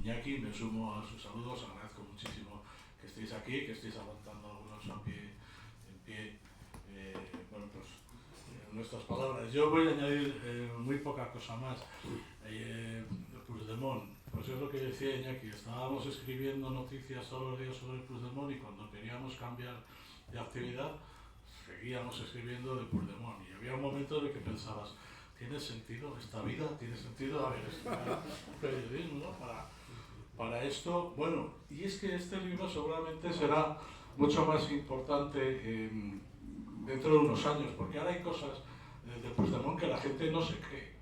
Iñaki, me sumo a sus saludos, agradezco muchísimo que estéis aquí, que estéis aguantando algunos en pie nuestras palabras. Yo voy a añadir muy poca cosa más. Puigdemont, pues es lo que decía Iñaki, estábamos escribiendo noticias todos los días sobre Puigdemont y cuando queríamos cambiar de actividad seguíamos escribiendo de Puigdemont y había un momento en el que pensabas, ¿tiene sentido esta vida? ¿Tiene sentido haber estudiado periodismo, ¿no? Para esto? Bueno, y es que este libro seguramente será mucho más importante dentro de unos años, porque ahora hay cosas de Puigdemont que la gente no se cree,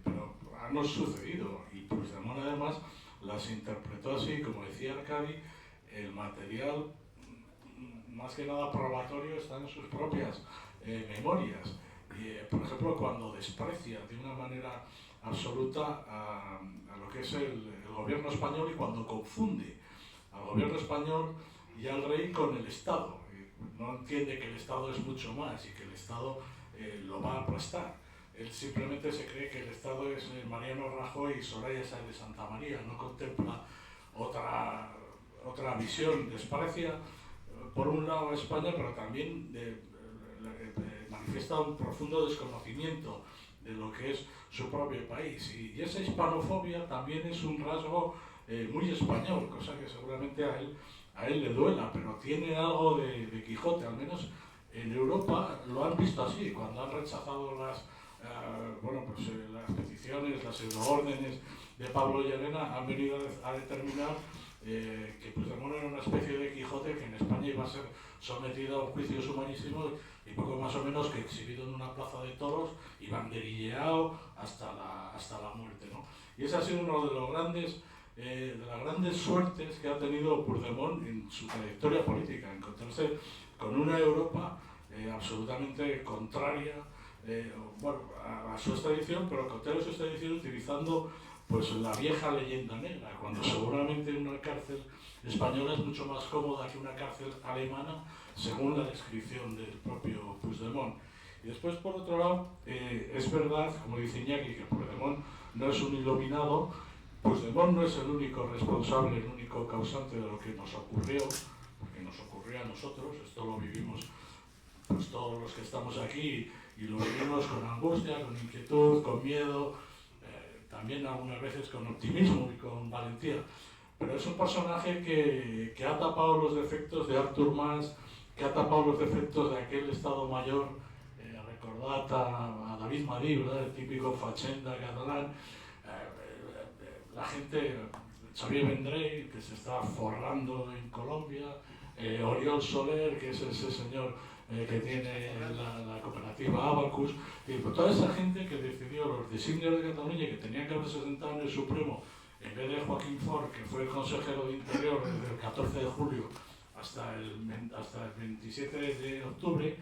pero han sucedido y Puigdemont además las interpretó así, como decía Arcadi, el material más que nada probatorio está en sus propias memorias. Por ejemplo, cuando desprecia de una manera absoluta a lo que es el gobierno español y cuando confunde al gobierno español y al rey con el Estado. No entiende que el Estado es mucho más y que el Estado lo va a aplastar. Él simplemente se cree que el Estado es Mariano Rajoy y Soraya Sáenz de Santa María, no contempla otra visión. Desprecia por un lado a España, pero también manifiesta un profundo desconocimiento de lo que es su propio país. Y esa hispanofobia también es un rasgo muy español, cosa que seguramente a él le duela, pero tiene algo de Quijote, al menos en Europa lo han visto así, cuando han rechazado las peticiones, las euroórdenes de Pablo Llerena, han venido a determinar que Puigdemont era una especie de Quijote que en España iba a ser sometido a un juicio humanísimo y poco más o menos que exhibido en una plaza de toros y banderilleado hasta la muerte, ¿no? Y ese ha sido uno de las grandes suertes que ha tenido Puigdemont en su trayectoria política, encontrarse con una Europa absolutamente contraria a su extradición, pero contrario a su extradición utilizando pues la vieja leyenda negra, cuando seguramente una cárcel española es mucho más cómoda que una cárcel alemana, según la descripción del propio Puigdemont. Y después, por otro lado, es verdad, como dice Iñaki, que Puigdemont no es un iluminado. Puigdemont no es el único responsable, el único causante de lo que nos ocurrió, porque nos ocurrió a nosotros, esto lo vivimos pues todos los que estamos aquí y lo vivimos con angustia, con inquietud, con miedo, también algunas veces con optimismo y con valentía. Pero es un personaje que ha tapado los defectos de Artur Mas, que ha tapado los defectos de aquel Estado Mayor, recordad a David Madí, ¿verdad? El típico fachenda catalán, la gente, Xavier Vendrell, que se está forrando en Colombia, Oriol Soler, que es ese señor que tiene la cooperativa Abacus, y pues toda esa gente que decidió los designios de Cataluña y que tenían que haberse sentado en el Supremo, en vez de Joaquín Forn, que fue el consejero de Interior desde el 14 de julio hasta el 27 de octubre,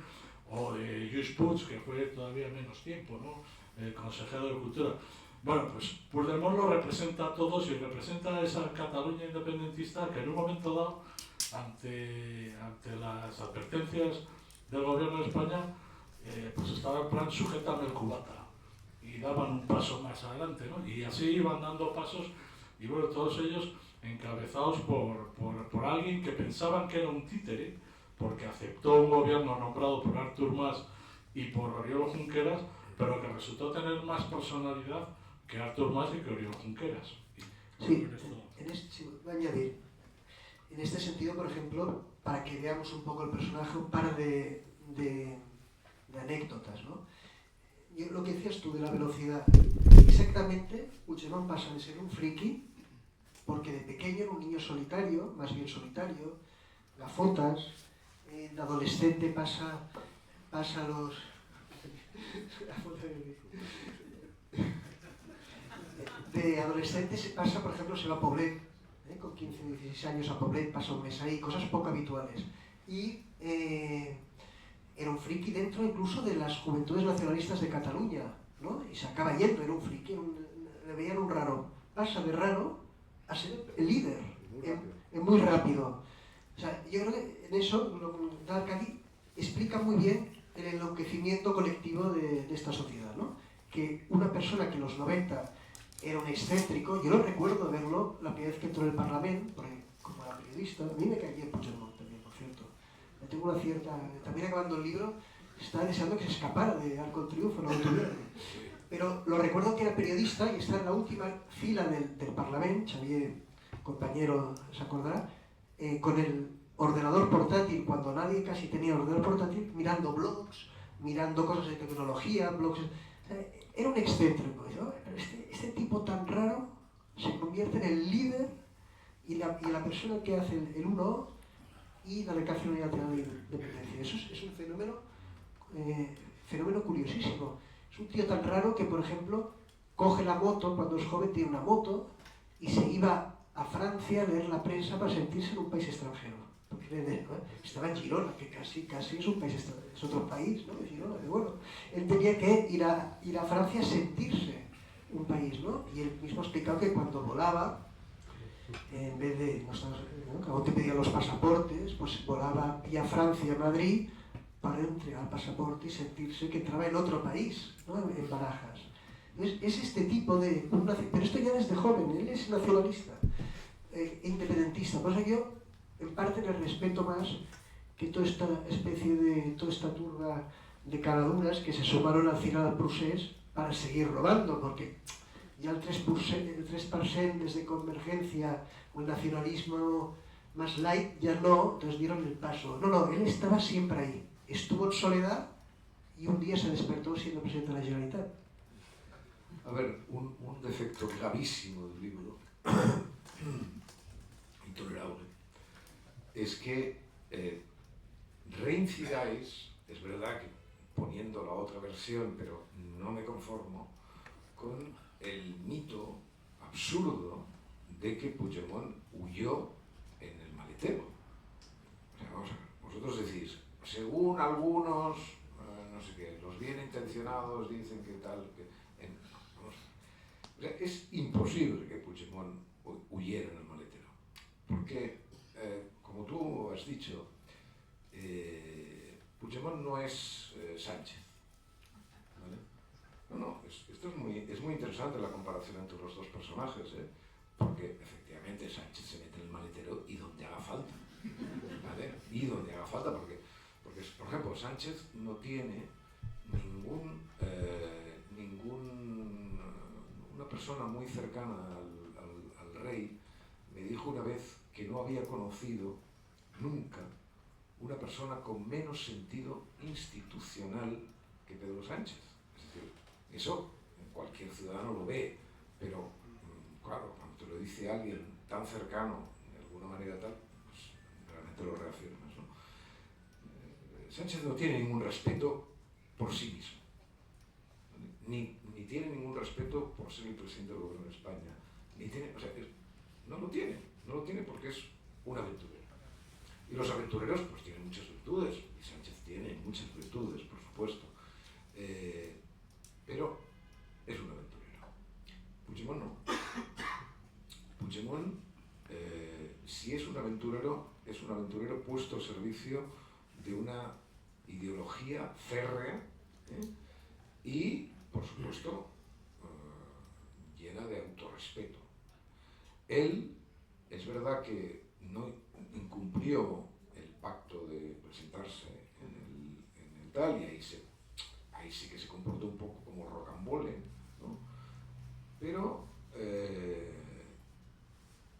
o de Lluís Puig, que fue todavía menos tiempo, ¿no? El consejero de Cultura. Bueno, pues Puigdemont lo representa a todos y representa a esa Cataluña independentista que en un momento dado, ante las advertencias del gobierno de España, pues estaba en plan sujétame el cubata y daban un paso más adelante, ¿no? Y así iban dando pasos y bueno, todos ellos encabezados por alguien que pensaban que era un títere, porque aceptó un gobierno nombrado por Artur Mas y por Oriol Junqueras, pero que resultó tener más personalidad que Artur Mas y que Oriol Junqueras. Sí, voy a añadir. En este sentido, por ejemplo, para que veamos un poco el personaje, un par de anécdotas, ¿no? Lo que decías tú de la velocidad, exactamente, Puigdemont pasa de ser un friki, porque de pequeño era un niño solitario, más bien solitario, gafotas, de adolescente pasa los... De adolescente se pasa, por ejemplo, se va a Poblet, con 15 o 16 años a Poblet, pasa un mes ahí, cosas poco habituales. Y era un friki dentro incluso de las juventudes nacionalistas de Cataluña, ¿no? Y se acaba yendo, era un friki, le veían un raro. Pasa de raro a ser el líder, muy rápido. O sea, yo creo que en eso, Arcadi explica muy bien el enloquecimiento colectivo de esta sociedad, ¿no? Que una persona que en los 90 era un excéntrico. Yo lo recuerdo verlo la primera vez que entró en el Parlamento, porque como era periodista, a mí me caía en Puigdemont también, por cierto. Yo tengo una cierta... También acabando el libro, estaba deseando que se escapara de Arco del Triunfo, no lo tuviera. Pero lo recuerdo que era periodista y estaba en la última fila del Parlamento, Xavier, compañero, se acordará, con el ordenador portátil, cuando nadie casi tenía ordenador portátil, mirando blogs, mirando cosas de tecnología, blogs... Era un excéntrico. ¿No? Este tipo tan raro se convierte en el líder y la persona que hace el uno y la Declaración Unilateral de Independencia. Eso es un fenómeno curiosísimo. Es un tío tan raro que, por ejemplo, coge la moto, cuando es joven tiene una moto, y se iba a Francia a leer la prensa para sentirse en un país extranjero. Porque estaba en Girona, que casi es un país extranjero, es otro país, ¿no? De Girona, de bueno. Él tenía que ir a Francia a sentirse un país, ¿no? Y él mismo ha explicado que cuando volaba, en vez de, ¿no? Cuando te pedían los pasaportes, pues volaba vía Francia a Madrid para entregar el pasaporte y sentirse que entraba en otro país, ¿no? En Barajas. Es este tipo de... Pero esto ya desde joven, él es nacionalista e independentista. Por eso yo, en parte, le respeto más que toda esta especie de... toda esta turba de caraduras que se sumaron al final al procés para seguir robando, porque ya el 3% desde Convergencia o el nacionalismo más light ya no, entonces dieron el paso. No, él estaba siempre ahí. Estuvo en soledad y un día se despertó siendo presidente de la Generalitat. A ver, un defecto gravísimo del libro, intolerable, es que reincidáis, es verdad que poniendo la otra versión, pero no me conformo, con el mito absurdo de que Puigdemont huyó en el maletero. O sea, vamos a ver, vosotros decís, según algunos, no sé qué, los bien intencionados dicen que tal, o sea, es imposible que Puigdemont huyera en el maletero, porque, como tú has dicho, Puigdemont no es Sánchez, ¿vale? No, esto es muy interesante la comparación entre los dos personajes, porque efectivamente Sánchez se mete en el maletero y donde haga falta, ¿vale? Y donde haga falta, porque por ejemplo, Sánchez no tiene una persona muy cercana al rey me dijo una vez que no había conocido nunca una persona con menos sentido institucional que Pedro Sánchez. Es decir, eso cualquier ciudadano lo ve, pero claro, cuando te lo dice alguien tan cercano, de alguna manera tal, pues realmente lo reafirmas, ¿no? Sánchez no tiene ningún respeto por sí mismo, ni tiene ningún respeto por ser el presidente del gobierno de España, ni tiene, o sea, no lo tiene porque es un aventurero. Y los aventureros pues tienen muchas virtudes, y Sánchez tiene muchas virtudes, por supuesto, pero es un aventurero. Puigdemont no. Puigdemont, si es un aventurero puesto al servicio de una ideología férrea, y, por supuesto, llena de autorrespeto. Él, es verdad que no incumplió el pacto de presentarse en el tal, y ahí sí que se comportó un poco como rocambole, ¿no? Pero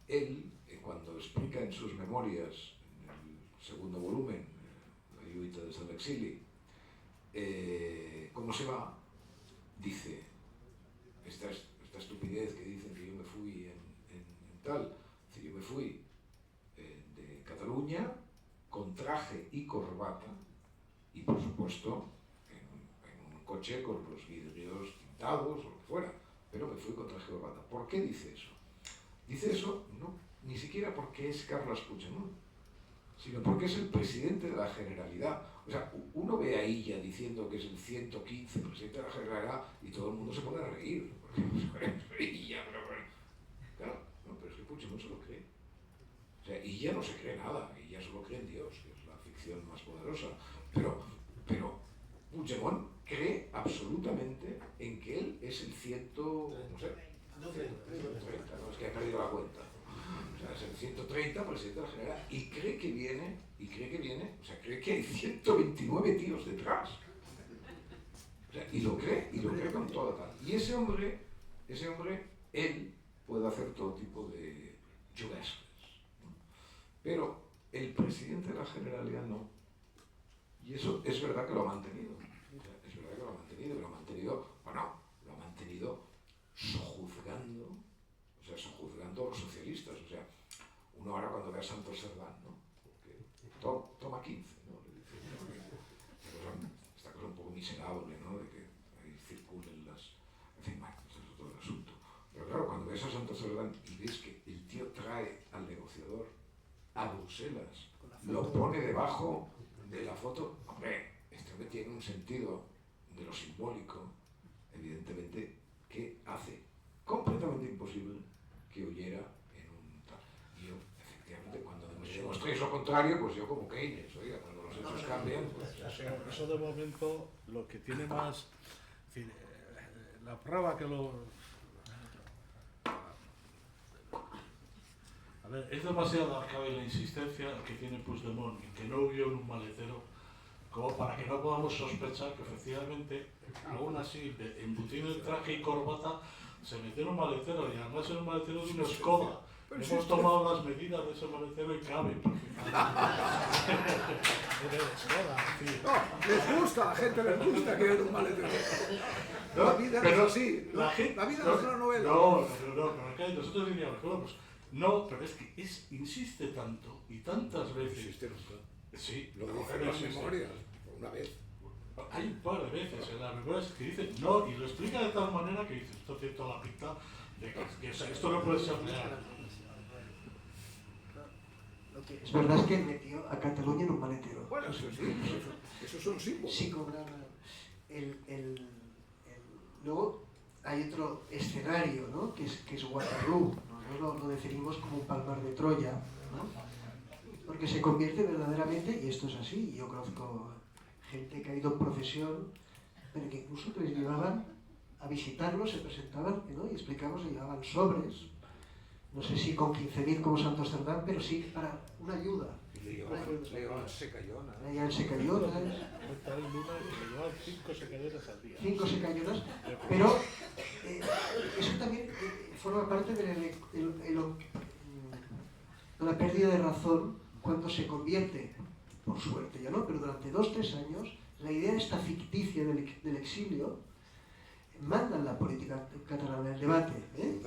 él, cuando explica en sus memorias, en el segundo volumen, La lluita desde el exili, cómo se va, dice esta estupidez que dicen que yo me fui en tal, es decir, yo me fui de Cataluña con traje y corbata y por supuesto en un coche con los vidrios tintados o lo que fuera, pero me fui con traje y corbata. ¿Por qué dice eso? Dice eso no, ni siquiera porque es Carles Puigdemont, sino porque es el presidente de la Generalidad. O sea, uno ve a Illa diciendo que es el 115 presidente de la Generalidad y todo el mundo se pone a reír. Porque Illa, claro, no, pero es que Puigdemont se lo cree. O sea, Illa no se cree nada, Illa solo cree en Dios, que es la ficción más poderosa. Pero Puigdemont cree absolutamente en que él es el no sé, 130, no es que he perdido la cuenta. O sea, es el 130 presidente de la Generalitat y cree que viene, o sea, cree que hay 129 tíos detrás. O sea, y lo cree con toda tal. Y ese hombre, él puede hacer todo tipo de churrascos, ¿no? Pero el presidente de la Generalitat no. Y eso es verdad que lo ha mantenido. O sea, es verdad que lo ha mantenido, pero lo ha mantenido sojuzgando, sojuzgando a los socialistas. O sea, uno ahora cuando ve a Santos Cerdán, ¿no? Porque toma 15, ¿no? Le dice, esta cosa un poco miserable, ¿no? De que ahí circulen las... En fin, bueno, eso es todo el asunto. Pero claro, cuando ves a Santos Cerdán y ves que el tío trae al negociador a Bruselas, lo pone debajo de la foto, hombre, este hombre tiene un sentido de lo simbólico, evidentemente, que hace completamente imposible que huyera en un tal. Y yo, efectivamente, cuando demostréis lo contrario, pues yo como Keynes, oiga, cuando los hechos cambian, pues... Eso de momento, lo que tiene más... Es decir, la prueba que lo... A ver, es demasiado arcaica la insistencia que tiene Puigdemont en que no huyó en un maletero como para que no podamos sospechar que efectivamente, aún así, embutido en traje y corbata, se metió en un maletero y además en un maletero de una Skoda. Hemos tomado las medidas de ese maletero y cabe perfectamente. No, les gusta, a la gente les gusta que en un maletero. No, La vida pero es así. La vida no es una novela. No, pero nosotros diríamos, bueno, pues no, pero es que insiste tanto y tantas veces. Existe nunca. Sí, Lo no, dicen no las existe. memorias, una vez. Hay un par de veces en las memorias que dicen no, y lo explica de tal manera que dice, esto tiene toda la pinta de que o sea, esto no puede ser real. Lo que es verdad es que metió a Cataluña en un maletero. Bueno, eso sí, esos son símbolos. Sí cobraba luego hay otro escenario, ¿no? que es Waterloo. Nosotros lo definimos como un palmar de Troya, ¿no? Porque se convierte verdaderamente, y esto es así, yo conozco gente que ha ido en procesión, pero que incluso les llevaban a visitarlos, se presentaban, ¿no? Y explicaban, se llevaban sobres, no sé si con 15.000 como Santos Cerdán, pero sí para una ayuda. Le llevaban secallona. Le llevaban secayonas. Tal Luna que le llevaban 5 secaderas al día. 5 secayonas, pero eso también forma parte de la pérdida de razón cuando se convierte, por suerte ya no, pero durante 2-3 años, la idea esta ficticia del exilio manda en la política catalana, el debate,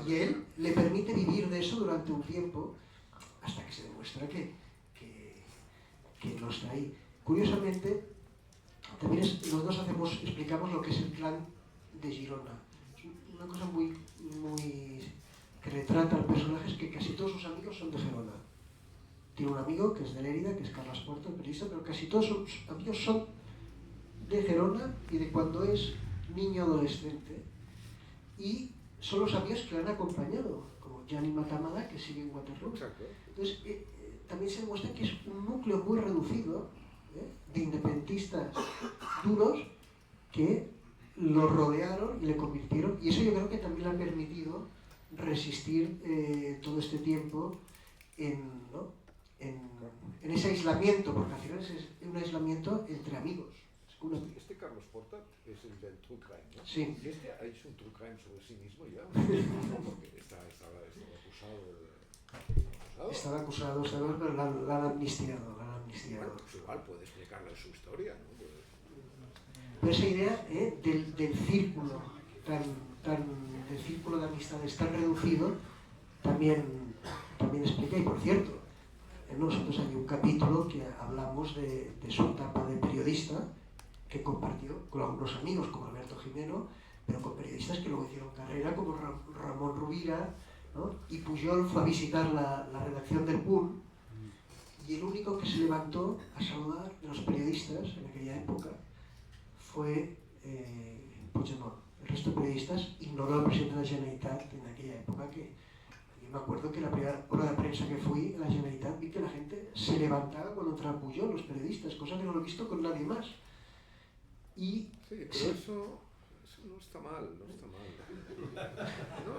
y él le permite vivir de eso durante un tiempo hasta que se demuestra que no está ahí. Curiosamente, también los dos explicamos lo que es el clan de Girona. Es una cosa muy que retrata al personaje, es que casi todos sus amigos son de Gerona. Tiene un amigo que es de Lérida, que es Carles Porta, el periodista, pero casi todos sus amigos son de Gerona y de cuando es niño adolescente. Y son los amigos que le han acompañado, como Gianni Matamala, que sigue en Waterloo. Exacto. Entonces, también se demuestra que es un núcleo muy reducido de independentistas duros que lo rodearon y le convirtieron, y eso yo creo que también le ha permitido resistir todo este tiempo en ese aislamiento, porque al final es un aislamiento entre amigos. Este Carlos Porta es el del True Crime, ¿no? Sí. ¿Y este ha hecho un True Crime sobre sí mismo ya? Porque estaba acusado de... Estaba acusado, pero la han amnistiado. Bueno, pues igual puede explicarle su historia, ¿no? Pero esa idea del círculo del círculo de amistades tan reducido también explica, y por cierto, nosotros hay un capítulo que hablamos de su etapa de periodista que compartió con algunos amigos como Alberto Jimeno, pero con periodistas que luego hicieron carrera como Ramón Rubira, ¿no? Y Pujol fue a visitar la redacción del Punt y el único que se levantó a saludar de los periodistas en aquella época fue Puigdemont. El resto de periodistas ignoró al presidente de la Generalitat en aquella época, que yo me acuerdo que la primera hora de prensa que fui en la Generalitat vi que la gente se levantaba cuando entraba Pujol, los periodistas, cosa que no lo he visto con nadie más. Y sí, pero eso Eso no está mal, no está mal. No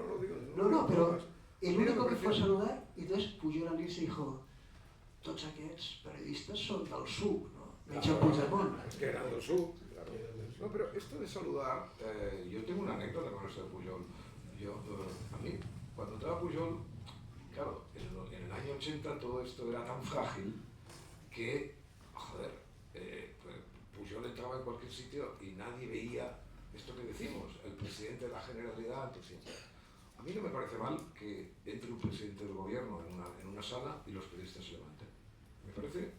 lo digo. No, pero el Mira, único me que fue a parece- saludar, y entonces Pujol al irse dijo, tots aquests periodistas son del sur, ¿no? Menys el Puigdemont. Es que eran del sur, claro. No, pero esto de saludar, Yo tengo una anécdota con esto de Pujol. A mí, cuando estaba Pujol, claro, en el año 80 todo esto era tan frágil que, joder, Pujol entraba en cualquier sitio y nadie veía esto que decimos, el presidente de la Generalidad, el presidente. A mí no me parece mal que entre un presidente del gobierno en una sala y los periodistas se levanten. Me parece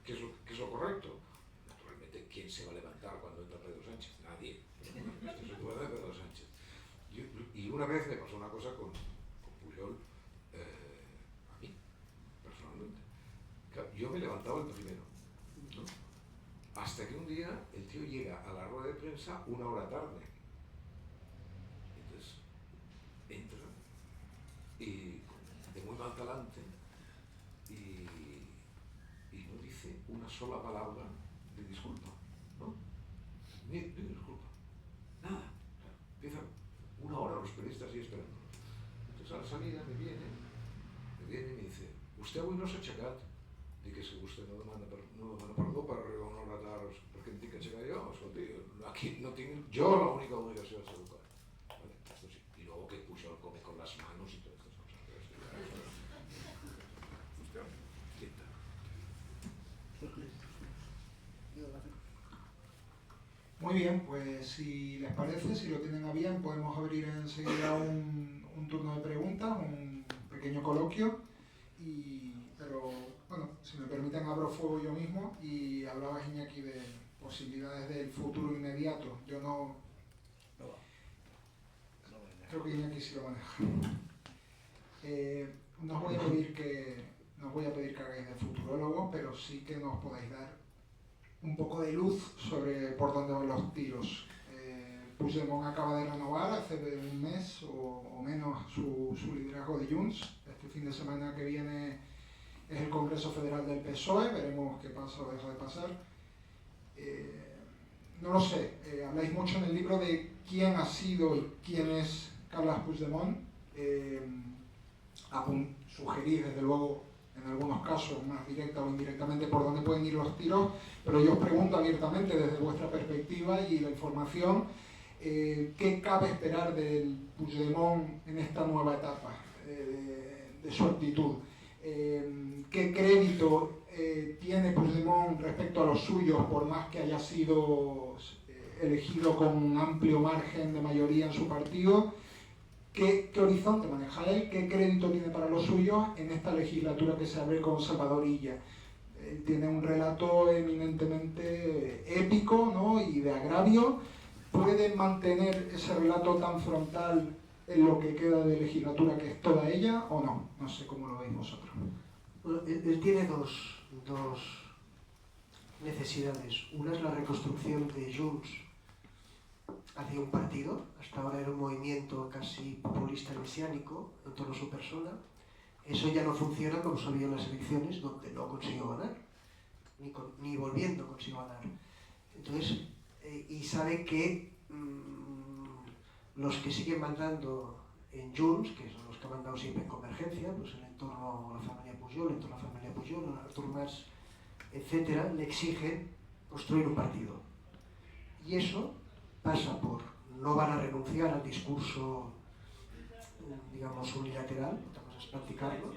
que es lo correcto. Naturalmente, ¿quién se va a levantar cuando entra Pedro Sánchez? Nadie. Esto se puede de Pedro Sánchez. Y una vez me pasó una cosa con Pujol, a mí, personalmente. Yo me levantaba el primero, ¿no? Hasta que un día el tío llega a la rueda de prensa 1 hora tarde. Entonces, entra y de muy mal talante y no dice una sola palabra de disculpa, ¿no? Ni disculpa, nada. O sea, empieza 1 hora los periodistas ahí esperando. Entonces a la salida me viene y me dice, usted avui no s'ha aixecat. Dic, si vostè no demana perdó per arribar 1 hora tard, perquè em tinc que aixecar jo, escolti, aquí no tinc jo l'única obligació de ser educat. Vale, esto sí. Y luego que Pujol come con las manos y todas estas cosas. hostia, Quieta. Muy bien, pues si les parece, si lo tienen a bien, podemos abrir enseguida un turno de preguntas, un pequeño coloquio. Pero bueno, si me permiten abro fuego yo mismo y hablaba Iñaki de posibilidades del futuro inmediato. Yo no... Creo que Iñaki sí lo maneja. No os voy a pedir que hagáis de futurólogos, pero sí que nos podáis dar un poco de luz sobre por dónde van los tiros. Puigdemont acaba de renovar hace un mes o menos su liderazgo de Junts. Este fin de semana que viene es el Congreso Federal del PSOE, veremos qué pasa o deja de pasar. No lo sé, habláis mucho en el libro de quién ha sido y quién es Carles Puigdemont. Sugerís, desde luego, en algunos casos, más directa o indirectamente, por dónde pueden ir los tiros, pero yo os pregunto abiertamente, desde vuestra perspectiva y la información, ¿qué cabe esperar del Puigdemont en esta nueva etapa de su actitud? ¿Qué crédito tiene Puigdemont respecto a los suyos, por más que haya sido elegido con un amplio margen de mayoría en su partido? ¿Qué horizonte maneja él? ¿Qué crédito tiene para los suyos en esta legislatura que se abre con Salvador Illa? Él tiene un relato eminentemente épico, ¿no? Y de agravio. ¿Puede mantener ese relato tan frontal en lo que queda de legislatura, que es toda ella, o no? No sé cómo lo veis vosotros. Bueno, él tiene dos necesidades. Una es la reconstrucción de Junts hacia un partido. Hasta ahora era un movimiento casi populista mesiánico en torno a su persona. Eso ya no funciona, como se vio en las elecciones, donde no consiguió ganar, ni volviendo consiguió ganar. Entonces, y sabe que los que siguen mandando en Junts, que son los que han mandado siempre en Convergencia, pues en torno a la familia Pujol, Artur Mas, etcétera, le exigen construir un partido. Y eso pasa por, no van a renunciar al discurso, digamos, unilateral, otra cosa es practicarlo,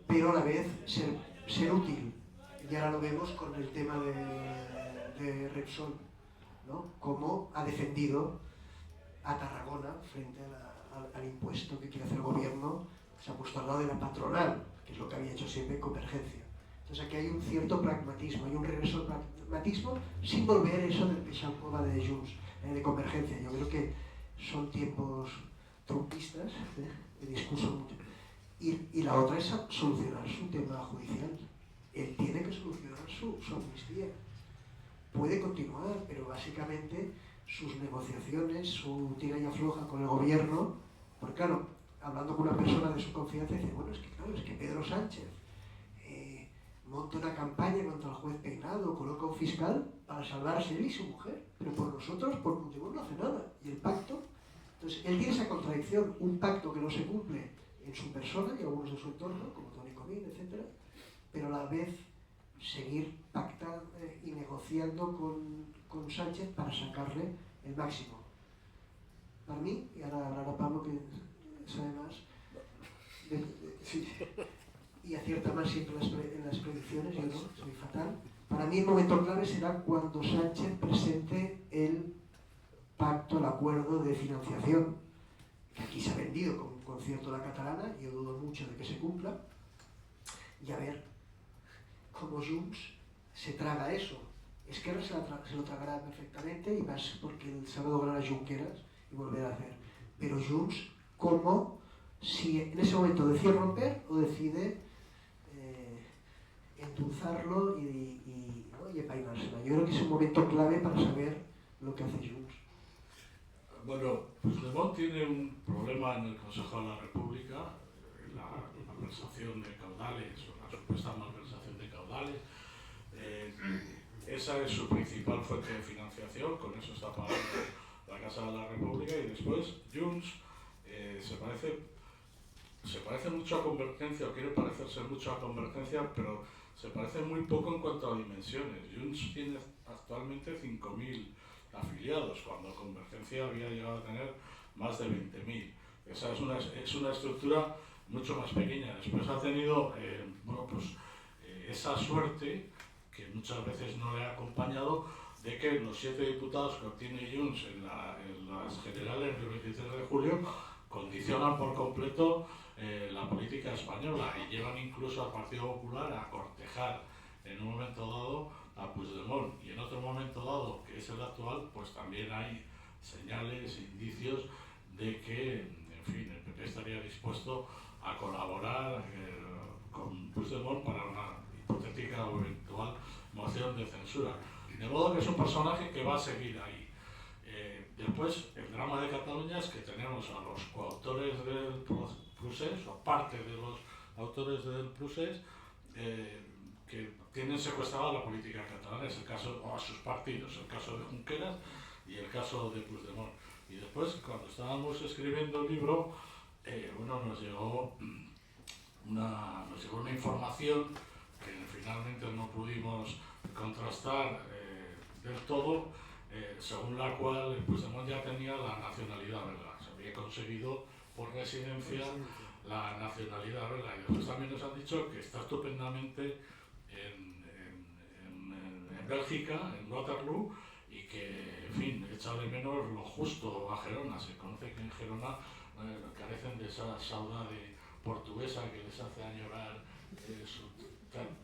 pero a la vez ser útil. Y ahora lo vemos con el tema de Repsol, ¿no? Cómo ha defendido a Tarragona frente al impuesto que quiere hacer el gobierno. Se ha puesto al lado de la patronal, que es lo que había hecho siempre en Convergencia. Entonces aquí hay un cierto pragmatismo, hay un regreso al pragmatismo sin volver eso del Peixalcova de Junts, de Convergencia. Yo creo que son tiempos trumpistas, de discurso. Y la otra es solucionar su tema judicial. Él tiene que solucionar su amnistía. Puede continuar, pero básicamente sus negociaciones, su tira y afloja con el gobierno, porque claro, hablando con una persona de su confianza, dice, bueno, es que claro, es que Pedro Sánchez monta una campaña contra el juez Peinado, coloca un fiscal para salvarse él y su mujer, pero por nosotros, por Puigdemont no hace nada. Y el pacto, entonces él tiene esa contradicción, un pacto que no se cumple en su persona y algunos de su entorno, como Toni Comín, etc., pero a la vez seguir pactando y negociando con Sánchez para sacarle el máximo. Para mí, y ahora hablará Pablo que sabe más, sí, y acierta más siempre en las predicciones, yo no, soy fatal. Para mí el momento clave será cuando Sánchez presente el pacto, el acuerdo de financiación, que aquí se ha vendido como un concierto de la catalana, y yo dudo mucho de que se cumpla, y a ver cómo Junts se traga eso. Esquerra se lo tragará perfectamente, y más porque el sábado ganará Junqueras y volverá a hacer. Pero Junts, ¿cómo? Si en ese momento decide romper o decide endulzarlo y empainársela. Yo creo que es un momento clave para saber lo que hace Junts. Bueno, Puigdemont tiene un problema en el Consejo de la República, la malversación de caudales, o la supuesta malversación de caudales. Esa es su principal fuente de financiación, con eso está pagando la Casa de la República, y después Junts se parece mucho a Convergencia, o quiere parecerse mucho a Convergencia, pero se parece muy poco en cuanto a dimensiones. Junts tiene actualmente 5.000 afiliados, cuando Convergencia había llegado a tener más de 20.000. Esa es una estructura mucho más pequeña. Después ha tenido esa suerte, que muchas veces no le ha acompañado, de que los 7 diputados que obtiene Junts en las generales del 23 de julio condicionan por completo la política española, y llevan incluso al Partido Popular a cortejar en un momento dado a Puigdemont, y en otro momento dado, que es el actual, pues también hay señales, indicios de que, en fin, el PP estaría dispuesto a colaborar con Puigdemont para una hipotética o eventual moción de censura. De modo que es un personaje que va a seguir ahí. Después, el drama de Cataluña es que tenemos a los coautores del procés, o parte de los autores del procés, que tienen secuestrada la política catalana, es el caso, o a sus partidos, el caso de Junqueras y el caso de Puigdemont. Y después, cuando estábamos escribiendo el libro, nos llegó una información que finalmente no pudimos contrastar del todo, según la cual Puigdemont ya tenía la nacionalidad belga, se había conseguido por residencia la nacionalidad belga, y después también nos han dicho que está estupendamente en Bélgica, en Waterloo, y que, en fin, echa de menos lo justo a Gerona. Se conoce que en Gerona carecen de esa saudade portuguesa que les hace añorar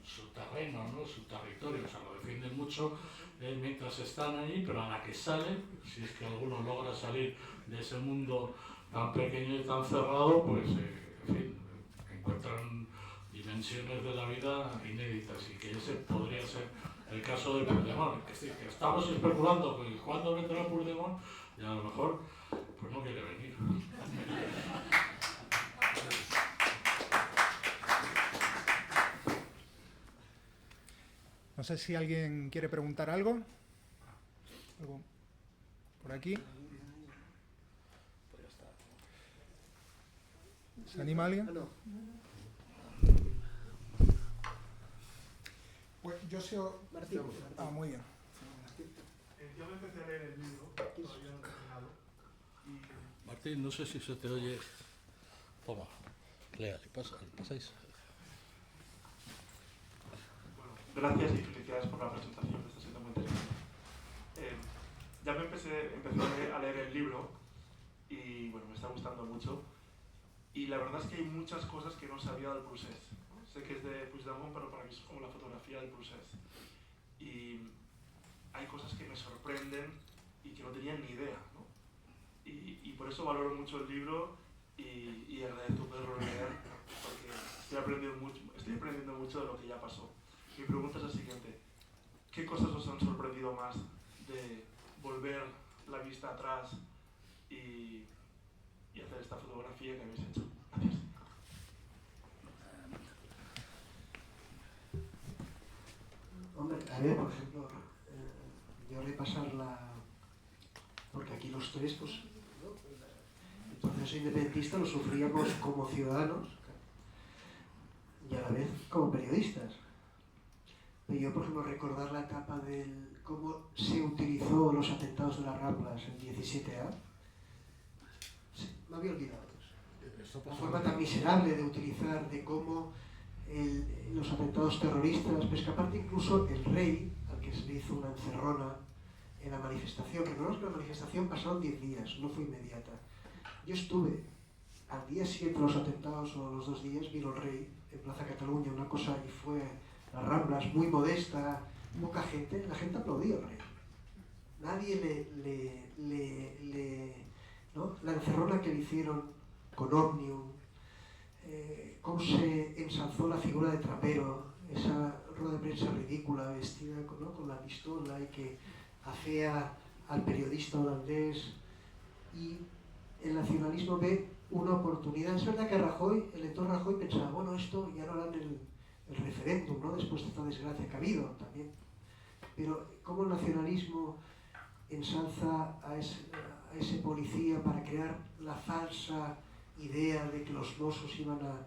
su terreno, ¿no? Su territorio, o sea, lo defienden mucho mientras están ahí, pero a la que salen, si es que alguno logra salir de ese mundo tan pequeño y tan cerrado, pues, en fin, encuentran dimensiones de la vida inéditas, y que ese podría ser el caso de Puigdemont, que estamos especulando que cuándo vendrá Puigdemont, y a lo mejor pues no quiere venir. No sé si alguien quiere preguntar algo. ¿Algo por aquí? ¿Se anima alguien? Pues yo sé... Martín. Muy bien. Yo me empecé a leer el libro, todavía no he terminado. Martín, no sé si se te oye. Toma, léale, pasáis. Bueno, gracias y felicidades por la presentación, está siendo muy interesante. Ya me empecé a leer el libro y bueno, me está gustando mucho. Y la verdad es que hay muchas cosas que no sabía del procés. Sé que es de Puigdemont, pero para mí es como la fotografía del procés. Y hay cosas que me sorprenden y que no tenía ni idea, ¿no? Y por eso valoro mucho el libro y agradezco poderlo leer, porque estoy aprendiendo mucho de lo que ya pasó. Mi pregunta es la siguiente: ¿qué cosas os han sorprendido más de volver la vista atrás y hacer esta fotografía que habéis hecho? Gracias. pasarla, porque aquí los tres, pues, ¿no? El proceso independentista lo sufríamos como ciudadanos y a la vez como periodistas. Pero yo, por ejemplo, recordar la etapa del cómo se utilizó los atentados de las Ramblas en 17A, me había olvidado. La forma tan miserable de utilizar, de cómo los atentados terroristas, pues que aparte incluso el rey, al que se le hizo una encerrona en la manifestación, recordemos que la manifestación pasaron 10 días, no fue inmediata. Yo estuve al día siguiente de los atentados, o los 2 días, vino el rey en Plaza Cataluña, una cosa, y fue las Ramblas, muy modesta, poca gente, la gente aplaudió al rey. Nadie ¿no? La encerrona que le hicieron con Omnium, cómo se ensalzó la figura de Trapero, esa rueda de prensa ridícula, vestida, ¿no? Con la pistola y que afea al periodista holandés, y el nacionalismo ve una oportunidad. Es verdad que Rajoy, el lector Rajoy pensaba, bueno, esto ya no harán el referéndum, ¿no? Después de esta desgracia que ha habido también. Pero cómo el nacionalismo ensalza a ese policía para crear la falsa idea de que los Mossos iban a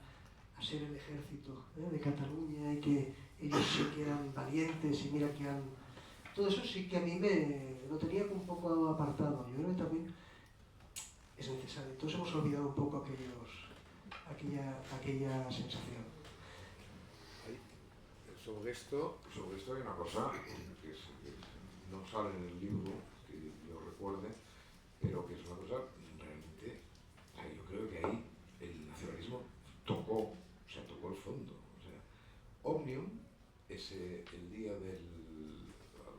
ser el ejército de Cataluña y que ellos sí que eran valientes y mira que han... Todo eso sí que a mí lo tenía un poco apartado. Yo creo que también es necesario. Entonces hemos olvidado un poco aquella sensación. Sobre esto hay una cosa que no sale en el libro, que yo recuerde, pero que es una cosa realmente, o sea, yo creo que ahí el nacionalismo tocó el fondo. O sea, Omnium, el día a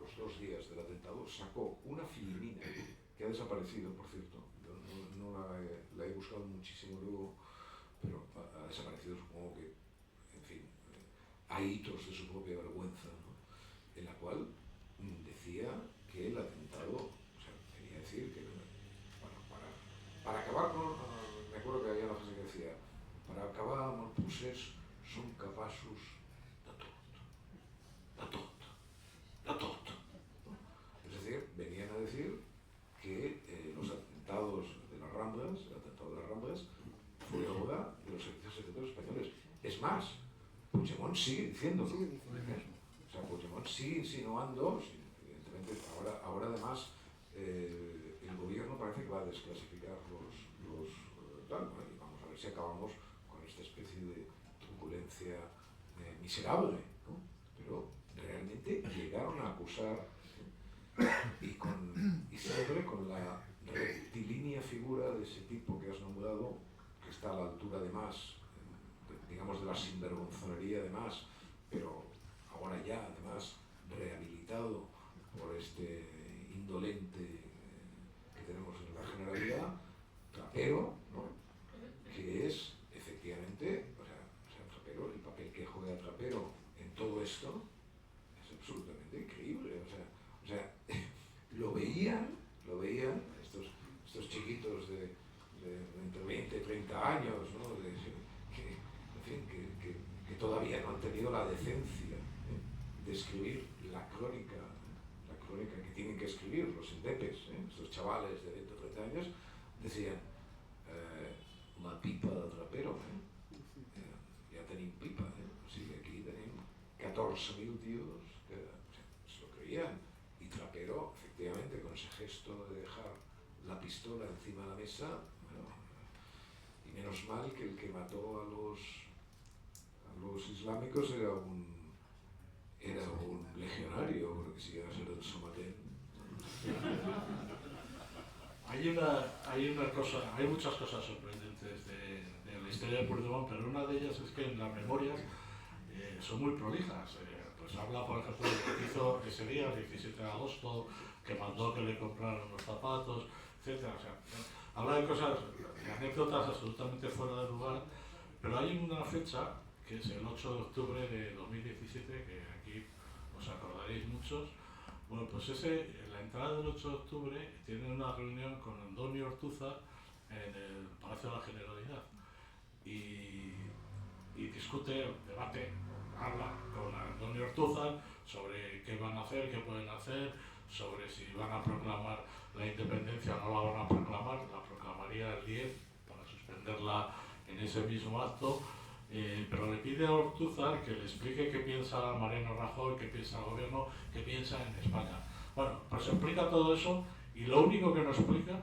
los 2 días del atentado, sacó una filmina que ha desaparecido, por cierto. Yo no la he buscado muchísimo luego, pero ha desaparecido, supongo que, en fin, hay hitos de su propia vergüenza, ¿no? En la cual decía que el atentado, o sea, quería decir que para acabar con, me acuerdo que había una frase que decía, para acabar amb el procés són capaços de tot. Es decir, venían a decir que los atentados de las Ramblas, el atentado de las Ramblas, fue obra de los servicios secretos españoles. Es más, Puigdemont sigue diciéndolo. O sea, Puigdemont sigue insinuando, evidentemente, ahora además el gobierno parece que va a desclasificar los tal, ¿no? Y vamos a ver si acabamos con esta especie de turbulencia miserable, ¿no? Pero realmente llegaron a acusar y siempre con la rectilínea figura de ese tipo que has nombrado, que está a la altura de más, digamos, de la sinvergonzonería de más, pero ahora ya además rehabilitado por este indolente que tenemos en la Generalidad, Trapero, ¿no? Que es efectivamente, o sea, Trapero, el papel que juega Trapero en todo esto es absolutamente increíble. O sea, lo veían estos chiquitos de entre 20 y 30 años, ¿no? Que todavía no han tenido la decencia de escribir la crónica que tienen que escribir los indepes, estos chavales de 20 o 30 años, decían la pipa de Trapero, ya tenim pipa, o sigui, aquí tenim 14.000 tíos que se lo creían, y Trapero, efectivamente, con ese gesto de dejar la pistola encima de la mesa, bueno, y menos mal que el que mató a los islámicos era un legionario, porque si llega a ser el Somatén. Hay muchas cosas sorprendentes de la historia de Puigdemont, pero una de ellas es que en las memorias son muy prolijas. Pues habla, por ejemplo, de lo que hizo ese día, el 17 de agosto, que mandó que le compraran los zapatos, etc. O sea, habla de cosas, de anécdotas absolutamente fuera de lugar, pero hay una fecha, que es el 8 de octubre de 2017, que aquí os acordaréis muchos. Bueno, pues la entrada del 8 de octubre tiene una reunión con Andoni Ortúzar en el Palacio de la Generalidad y habla con Andoni Ortúzar sobre qué van a hacer, qué pueden hacer, sobre si van a proclamar la independencia o no la van a proclamar, la proclamaría el 10 para suspenderla en ese mismo acto, pero le pide a Ortúzar que le explique qué piensa Mariano Rajoy, qué piensa el gobierno, qué piensa en España. Bueno, pues explica todo eso y lo único que nos explica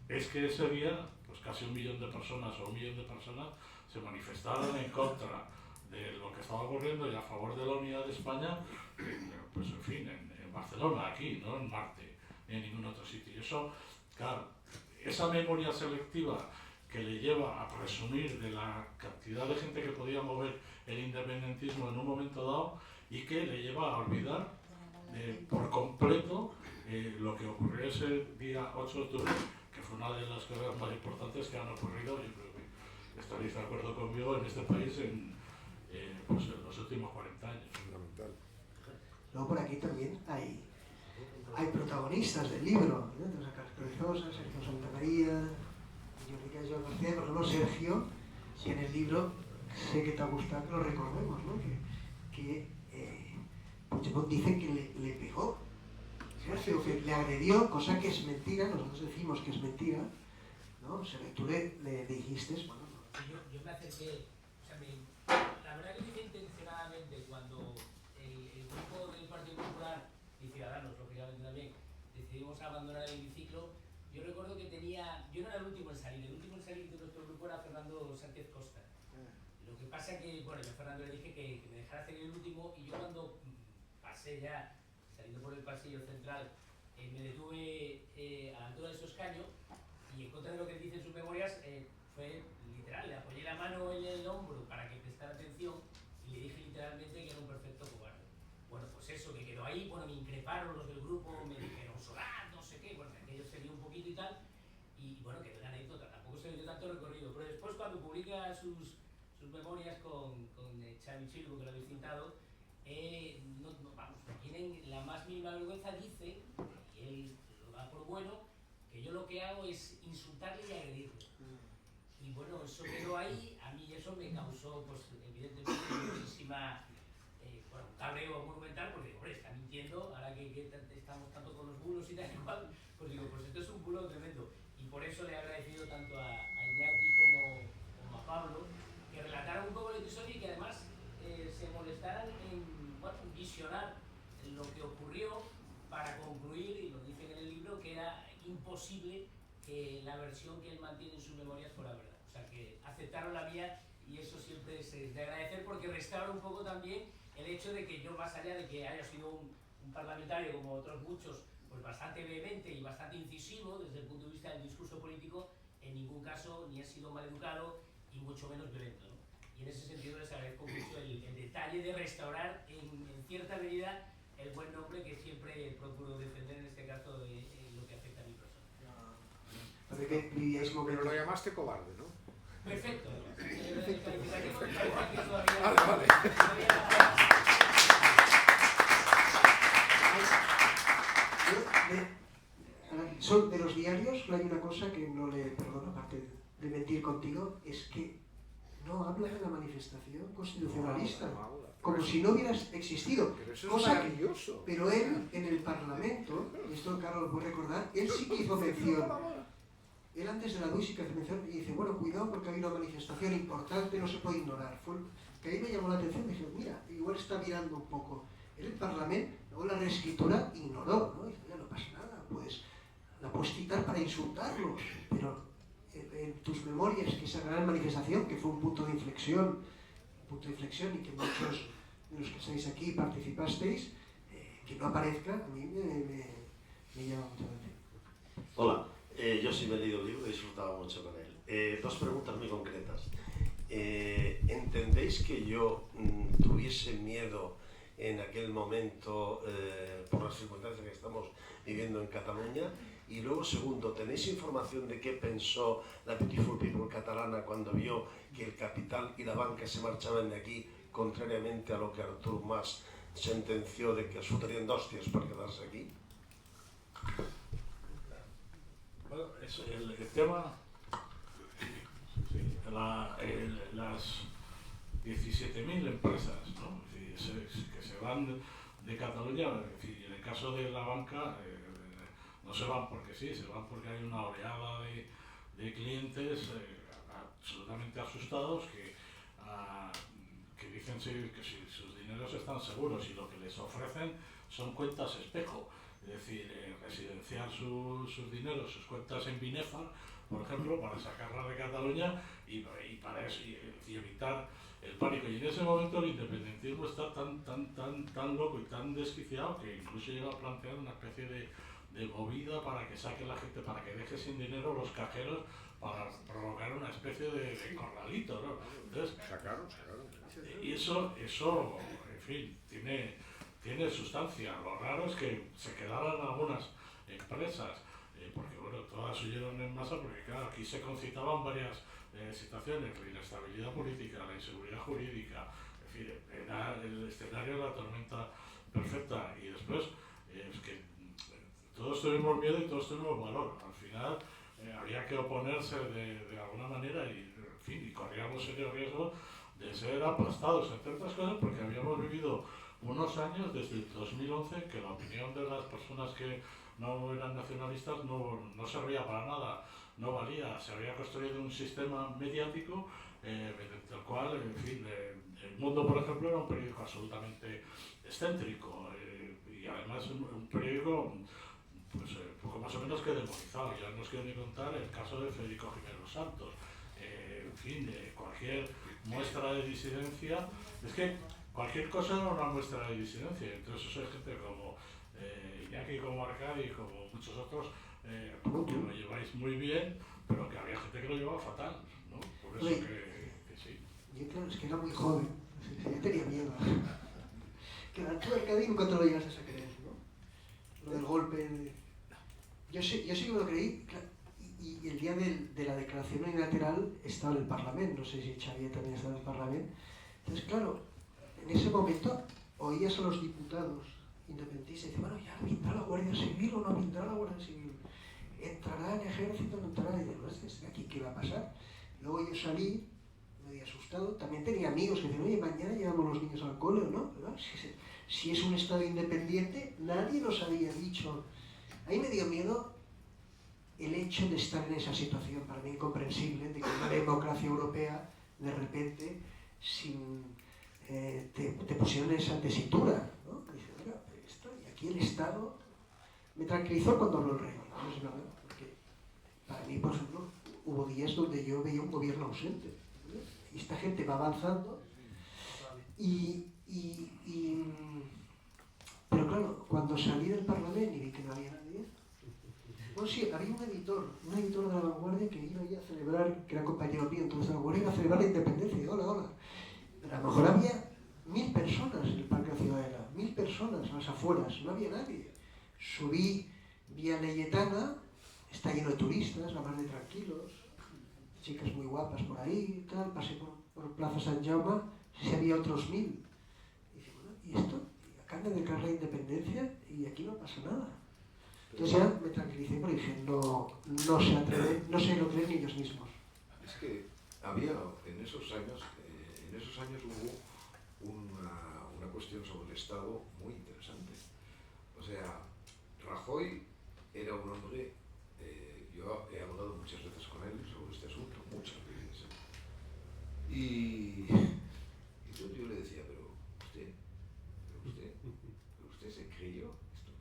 es que ese día pues casi 1 millón de personas o 1 millón de personas se manifestaron en contra de lo que estaba ocurriendo y a favor de la unidad de España, pues en fin, en Barcelona, aquí, no en Marte, ni en ningún otro sitio. Y eso, claro, esa memoria selectiva que le lleva a presumir de la cantidad de gente que podía mover el independentismo en un momento dado y que le lleva a olvidar por completo lo que ocurrió ese día 8 de octubre, que fue una de las cosas más importantes que han ocurrido, yo creo que estaréis de acuerdo conmigo, en este país pues en los últimos 40 años. Fundamental. Luego por aquí también hay protagonistas del libro, ¿no? Tenemos a Carlos Carrizosa, Sergio Santamaría, Jordi Cayo García, por ejemplo Sergio, que en el libro sé que te ha gustado que lo recordemos, ¿no? que Puigdemont dice que le pegó, Sergio, que le agredió, cosa que es mentira, nosotros decimos que es mentira, ¿no? Tú le dijiste, bueno, yo me acerqué, o sea, la verdad que lo hice intencionadamente cuando el grupo del Partido Popular y Ciudadanos, lógicamente también, decidimos abandonar el hemiciclo. Yo recuerdo que yo no era el último en salir de nuestro grupo era Fernando Sánchez Costa. Lo que pasa que, bueno, yo a Fernando le dije que me dejara hacer el último y yo cuando pasé ya, saliendo por el pasillo central, me detuve a la altura de su escaño y en contra de lo que dice en sus memorias, fue literal, le apoyé la mano en el hombro para que prestara atención y le dije literalmente que era un perfecto cobarde. Bueno, pues eso, que quedó ahí, bueno, me increparon los del grupo, me dijeron Solá, no sé qué, bueno, que aquello se dio un poquito y tal, y bueno, quedó una anécdota, tampoco se le dio tanto recorrido, pero después cuando publica sus memorias con Xavi Chilbo, que lo habéis citado, vamos, no tienen la más mínima vergüenza, dice, y él lo da por bueno, que yo lo que hago es insultarle y agredirle. Y bueno, eso quedó ahí, a mí eso me causó, pues evidentemente, muchísima, bueno, un cabreo monumental, porque, hombre, está mintiendo, ahora que estamos tanto con los bulos y tal y cual, pues digo, pues esto es un bulo tremendo. Y por eso le he agradecido tanto a Iñaki como a Pablo, que relataran un poco el episodio y que además se molestaran en, bueno, visionar lo que ocurrió para concluir, y lo dicen en el libro, que era imposible que la versión que él mantiene en sus memorias fuera verdad. O sea, que aceptaron la mía y eso siempre es de agradecer porque restaura un poco también el hecho de que yo, más allá de que haya sido un parlamentario como otros muchos, pues bastante vehemente y bastante incisivo desde el punto de vista del discurso político, en ningún caso ni he sido maleducado y mucho menos violento, ¿no? Y en ese sentido les agradezco mucho el detalle de restaurar en cierta medida el buen nombre que siempre procuro defender en este caso de lo que afecta a mi persona. Pero lo llamaste cobarde, ¿no? Perfecto. Vale. De los diarios hay una cosa que no le perdono, aparte de mentir contigo, es que no habla de la manifestación constitucionalista, como si no hubiera existido. Pero eso es cosa maravilloso. Pero él, en el Parlamento, y esto Carlos lo puede recordar, él sí que hizo mención. Él antes de la DUI sí que hace mención y dice, bueno, cuidado porque hay una manifestación importante, no se puede ignorar. Que ahí me llamó la atención, dije, mira, igual está mirando un poco. El Parlamento, luego la reescritura ignoró, ¿no? Dice, ya no pasa nada, pues la puedes citar para insultarlos, pero en tus memorias, que esa gran manifestación, que fue un punto de inflexión y que muchos de los que estáis aquí participasteis, que no aparezca, a mí me llama mucho la atención. Hola. Yo sí me he leído el libro y he disfrutado mucho con él. Dos preguntas muy concretas. ¿Entendéis que yo tuviese miedo en aquel momento por las circunstancias que estamos viviendo en Cataluña? Y luego, segundo, ¿tenéis información de qué pensó la Beautiful People catalana cuando vio que el capital y la banca se marchaban de aquí, contrariamente a lo que Artur Mas sentenció de que os fotarían de hostias para quedarse aquí? Bueno, el tema, las 17.000 empresas, ¿no? que se van de Cataluña. En fin, en el caso de la banca, no se van porque sí, se van porque hay una oleada de clientes absolutamente asustados que dicen que si sus dineros están seguros y lo que les ofrecen son cuentas espejo. Es decir, residenciar sus dineros, sus cuentas en Binefar, por ejemplo, para sacarla de Cataluña y para eso, y evitar el pánico. Y en ese momento el independentismo está tan loco y tan desquiciado que incluso llega a plantear una especie de movida para que saque la gente, para que deje sin dinero los cajeros, para provocar una especie de corralito, ¿no? Entonces, Sacaron. y eso, en fin, tiene sustancia. Lo raro es que se quedaran algunas empresas, porque bueno, todas huyeron en masa, porque claro, aquí se concitaban varias situaciones: la inestabilidad política, la inseguridad jurídica, en fin, era el escenario de la tormenta perfecta. Y después, es que todos tuvimos miedo y todos tuvimos valor. Al final había que oponerse de alguna manera y, en fin, y corríamos serio riesgo de ser aplastados, entre otras cosas porque habíamos vivido unos años desde el 2011 que la opinión de las personas que no eran nacionalistas no servía para nada, no valía. Se había construido un sistema mediático mediante el cual, en fin, El Mundo, por ejemplo, era un periódico absolutamente excéntrico y además un periódico pues poco más o menos que demonizado. Ya no os quiero ni contar el caso de Federico Jiménez Santos. En fin, cualquier muestra de disidencia, es que cualquier cosa era una muestra de disidencia. Entonces eso hay gente como Iñaki, como Arcadi, como muchos otros, que lo lleváis muy bien, pero que había gente que lo llevaba fatal, ¿no? Por eso que sí. Yo claro, es que era muy joven, yo tenía miedo. Claro, tú Arcadi nunca te lo llegaste a creer, ¿no? Lo del golpe. Yo sí que me lo creí, claro, y el día de la declaración unilateral estaba en el Parlamento, no sé si Xavier también estaba en el Parlamento. Entonces, claro, en ese momento oías a los diputados independentistas y decían, bueno, ya vendrá la Guardia Civil o no vendrá la Guardia Civil, entrará el ejército, no entrará, y digo, ¿aquí qué va a pasar? Luego yo salí, medio asustado, también tenía amigos que decían, oye, mañana llevamos los niños al cole o no, ¿verdad? Si es un Estado independiente, nadie nos había dicho. Ahí me dio miedo el hecho de estar en esa situación, para mí incomprensible, de que una democracia europea, de repente, te pusieron en esa tesitura, ¿no? Y dice, mira, y aquí el Estado me tranquilizó cuando habló el rey, ¿no? Es verdad, porque para mí, por ejemplo, hubo días donde yo veía un gobierno ausente, ¿no? Y esta gente va avanzando pero claro, cuando salí del Parlamento y vi que no había nadie, bueno, sí, había un editor de La Vanguardia que iba a celebrar, que era compañero mío, entonces La Vanguardia iba a celebrar la independencia, hola. Pero a lo mejor había 1000 personas en el Parque de la Ciudadela, 1000 personas a las afueras, no había nadie. Subí vía Leyetana, está lleno de turistas, la mar de tranquilos, chicas muy guapas por ahí, tal, pasé por Plaza San Jaume, si había otros 1000. Y dije, bueno, ¿y esto? Y acaban de declarar la independencia y aquí no pasa nada. Entonces ya me tranquilicé porque dije, no se atreven, no se lo creen ni ellos mismos. Es que había en esos años hubo una cuestión sobre el Estado muy interesante. O sea, Rajoy era un hombre, yo he hablado muchas veces con él sobre este asunto, muchas veces. Y yo le decía, pero usted se creyó esto.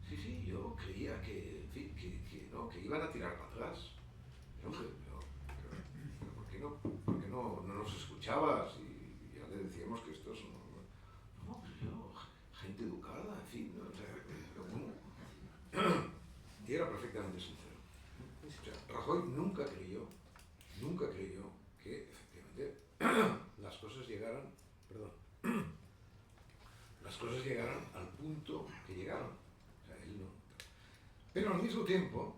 Sí, yo creía que, en fin, que iban a tirar para atrás. Pero ¿por qué no nos escuchabas? Y ya le decíamos que estos no, gente educada, en fin, ¿no? O sea, y era perfectamente sincero. O sea, Rajoy nunca creyó que efectivamente las cosas llegaran al punto que llegaron. O sea, él no. Pero al mismo tiempo,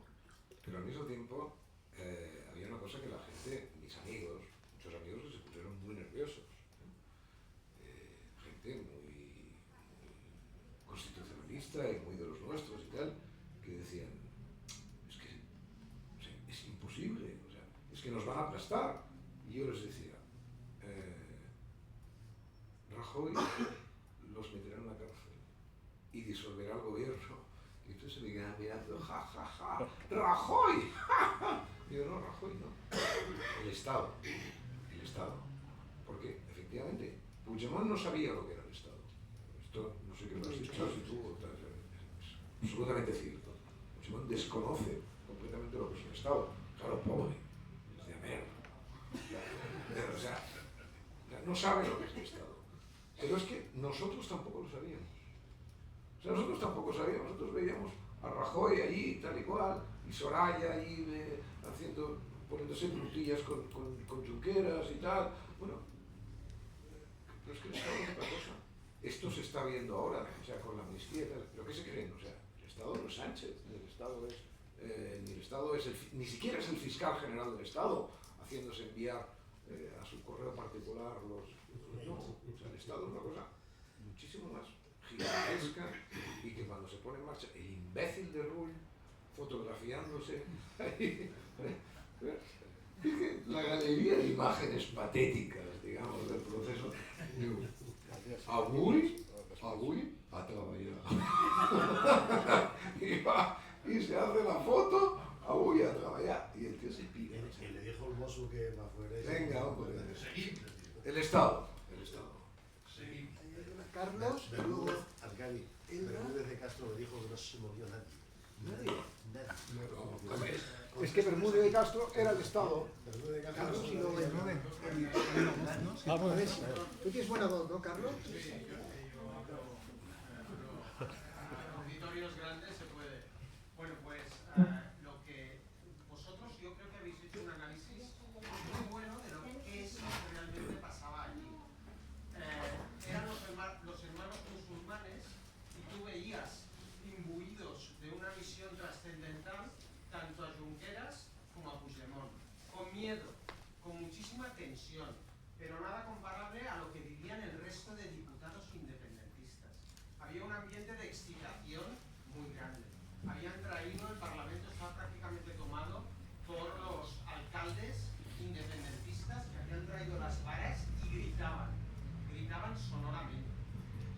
había una cosa que la gente, muchos amigos que se pusieron muy nerviosos. Gente muy constitucionalista y muy de los nuestros y tal, que decían, es que es imposible, o sea, es que nos van a aplastar. Y yo les decía, Rajoy los meterá en la y disolverá el gobierno. Y entonces se me queda mirando, ja, ja, ja, Rajoy, ja, ja. Y yo, no, Rajoy, no. El Estado. Porque, efectivamente, Puigdemont no sabía lo que era el Estado. Esto, no sé qué lo has dicho, si tú, es absolutamente cierto. Puigdemont desconoce completamente lo que es un Estado. Claro, pobre, es de merda. O sea, no sabe lo que es el Estado. Pero es que nosotros tampoco lo sabíamos. O sea, nosotros tampoco sabíamos. Nosotros veíamos a Rajoy allí, tal y cual, y Soraya allí poniéndose puntillas con Junqueras y tal. Bueno, pero es que el Estado es otra cosa. Esto se está viendo ahora, o sea, con la amnistía y tal. ¿Pero qué se creen? O sea, el Estado no es Sánchez, ni siquiera es el fiscal general del Estado haciéndose enviar a su correo particular los... No, o sea, el Estado es una cosa muchísimo más gigantesca y que cuando se pone en marcha el imbécil de Rull fotografiándose ahí, es que la galería de imágenes patéticas, digamos, del proceso, digo, avui a trabajar. Y se hace la foto, avui a trabajar, y el tío se pide. Y le dijo el mozo que va fuera. Venga, hombre. El Estado. Carlos, y luego Arcadi, Bermúdez de Castro me dijo que no se movió nadie. Nadie. Es que Bermúdez de Castro era el Estado. Bermúdez de Castro. Carlos y luego tú tienes buena voz, ¿no, Carlos? Auditorios grandes se puede. Bueno, pues lo que vosotros, yo creo que habéis hecho un análisis muy bueno de lo que es realmente pasaba allí. Eran los hermanos musulmanes y tú veías imbuidos de una visión trascendental tanto a Junqueras como a Puigdemont, con miedo, con muchísima tensión, pero nada comparable a lo que vivían el resto de diputados independentistas. Había un ambiente de excitación muy grande. Habían traído, el Parlamento estaba prácticamente tomado por los alcaldes independentistas que habían traído las varas y gritaban sonoramente.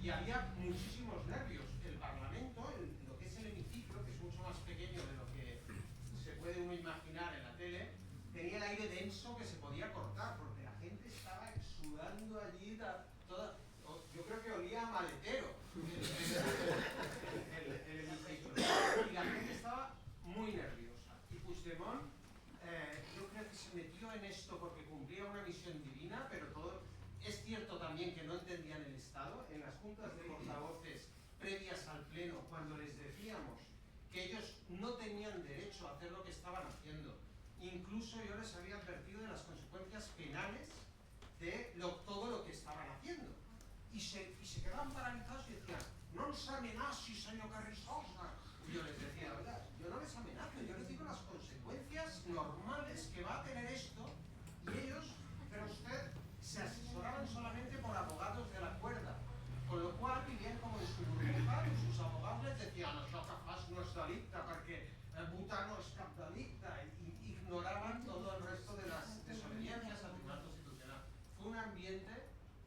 Y había muchísimos nervios. El Parlamento, lo que es el hemiciclo, que es mucho más pequeño de lo que se puede uno imaginar en la tele, tenía el aire denso que se podía cortar, porque la gente estaba sudando allí toda... Yo creo que olía a maletero el hemiciclo. Y la gente estaba muy nerviosa. Y Puigdemont, yo creo que se metió en esto porque cumplía una misión divina, pero todo... Es cierto también que no entendían el Estado. En las juntas de portavoces previas al pleno, cuando les decíamos que ellos no tenían derecho a hacer lo que estaban haciendo, incluso yo les había advertido de las consecuencias penales de todo lo que estaban haciendo. Y se quedaban paralizados y decían, no nos amenaces, señor Carrizosa. Y yo les decía, oiga, yo no les amenazo, yo les digo las consecuencias normales que va a tener esto. Y ellos, pero usted, se asesoraban solamente por abogados de la cuerda, con lo cual vivían como en su burbuja, y sus abogados les decían, això que fas no és delicte, perquè votar no és cap delicte, y ignoraban todo el resto de las desobediencias al Tribunal Constitucional. Fue un ambiente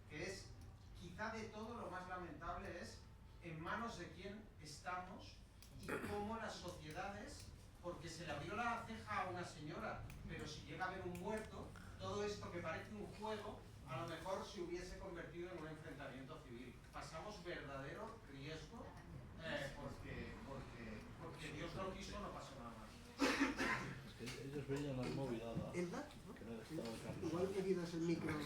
que es, quizá de todo lo más lamentable es en manos de quién estamos y cómo las sociedades, porque se le abrió la ceja a una señora, pero si llega a haber un muerto, todo esto que parece un juego, a lo mejor se hubiese convertido en un enfrentamiento civil. Pasamos verdadero riesgo porque Dios no quiso, no pasó nada más. Es que ellos veían la movilidad. El dato, ¿no? Igual que quitas el micro. No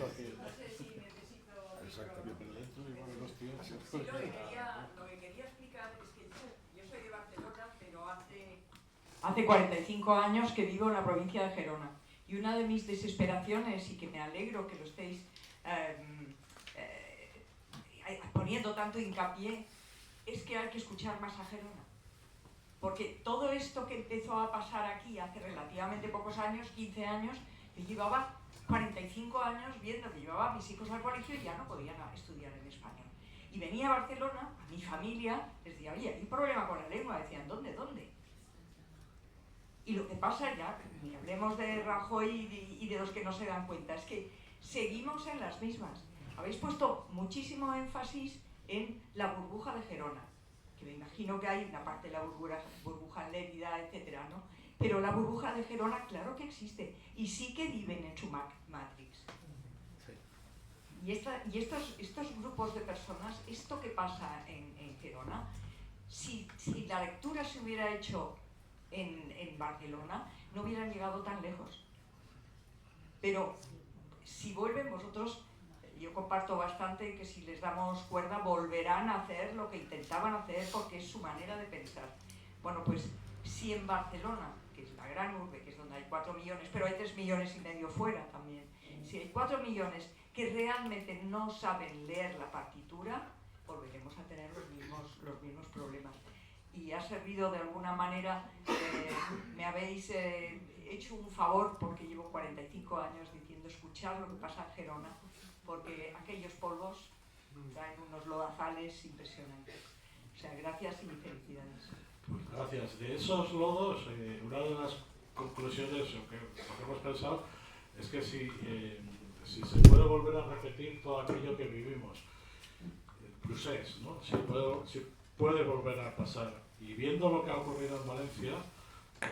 sé si necesito... Exactamente, pero dentro igual de los tíos... Sí, lo que quería explicar es que yo soy de Barcelona, pero hace 45 años que vivo en la provincia de Gerona. Y una de mis desesperaciones, y que me alegro que lo estéis poniendo tanto hincapié, es que hay que escuchar más a Gerona. Porque todo esto que empezó a pasar aquí hace relativamente pocos años, 15 años, yo llevaba 45 años viendo que llevaba a mis hijos al colegio y ya no podían estudiar en español. Y venía a Barcelona, a mi familia, les decía, oye, hay un problema con la lengua. Decían, ¿dónde? Y lo que pasa ya, ni hablemos de Rajoy y de los que no se dan cuenta, es que seguimos en las mismas. Habéis puesto muchísimo énfasis en la burbuja de Gerona, que me imagino que hay una parte de la burbuja en Lérida, etcétera, ¿no? Pero la burbuja de Gerona, claro que existe, y sí que viven en su matrix. Y estos grupos de personas, esto que pasa en Gerona, si la lectura se hubiera hecho en Barcelona, no hubieran llegado tan lejos. Pero si vuelven vosotros, yo comparto bastante que si les damos cuerda volverán a hacer lo que intentaban hacer porque es su manera de pensar. Bueno, pues si en Barcelona, que es la gran urbe, que es donde hay 4 millones, pero hay 3,5 millones fuera también, si hay 4 millones que realmente no saben leer la partitura, volveremos a tener los mismos problemas. Y ha servido de alguna manera, me habéis hecho un favor porque llevo 45 años diciendo escuchar lo que pasa en Gerona, porque aquellos polvos traen unos lodazales impresionantes. O sea, gracias y felicidades. Pues gracias. De esos lodos, una de las conclusiones que hemos pensado es que si se puede volver a repetir todo aquello que vivimos, Prusés, ¿no? Si puede volver a pasar. Y viendo lo que ha ocurrido en Valencia,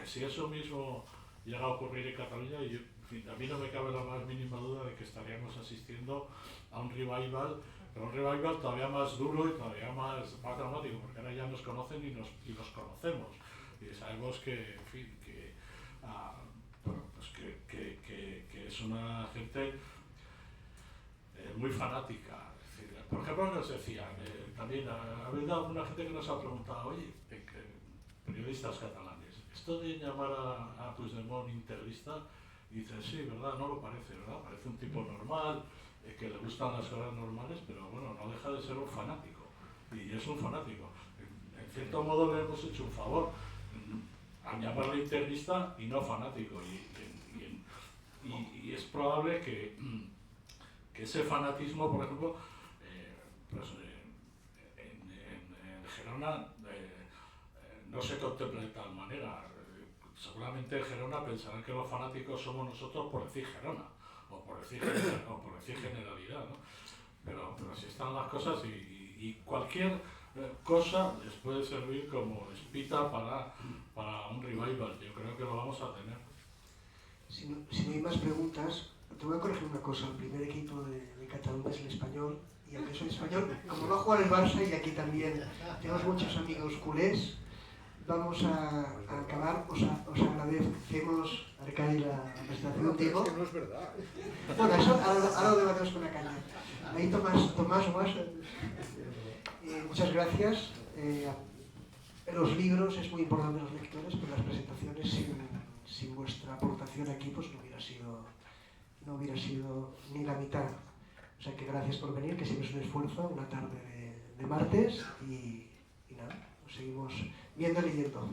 si eso mismo llega a ocurrir en Cataluña, a mí no me cabe la más mínima duda de que estaríamos asistiendo a un revival, pero un revival todavía más duro y todavía más dramático, porque ahora ya nos conocen y nos conocemos. Y sabemos que, en fin, que es una gente muy fanática. Es decir, por ejemplo, nos decían, también ha habido alguna gente que nos ha preguntado, oye, periodistas catalanes, esto de llamar a Puigdemont integrista, y dice, sí, ¿verdad? No lo parece, ¿verdad? Parece un tipo normal, que le gustan las cosas normales, pero bueno, no deja de ser un fanático. Y es un fanático. En cierto modo le hemos hecho un favor al llamarle integrista y no fanático. Y es probable que ese fanatismo, por ejemplo, en Gerona no se contempla de tal manera. Seguramente en Gerona pensarán que los fanáticos somos nosotros por decir Gerona o por decir generalidad, ¿no? Pero así están las cosas y cualquier cosa les puede servir como espita para un revival. Yo creo que lo vamos a tener. Si no hay más preguntas, te voy a corregir una cosa. El primer equipo de Cataluña es el Español, y aunque soy español, como va a jugar el Barça y aquí también tenemos muchos amigos culés, vamos a acabar. Os agradecemos, Arcadi, la presentación, Diego. Es que no es verdad. Bueno, eso ahora lo debatemos con la caña. Ahí Tomás Guas, muchas gracias. Los libros es muy importante los lectores, pero las presentaciones sin vuestra aportación aquí pues no hubiera sido ni la mitad. O sea que gracias por venir, que siempre es un esfuerzo, una tarde de martes y nada, nos seguimos viendo y leyendo.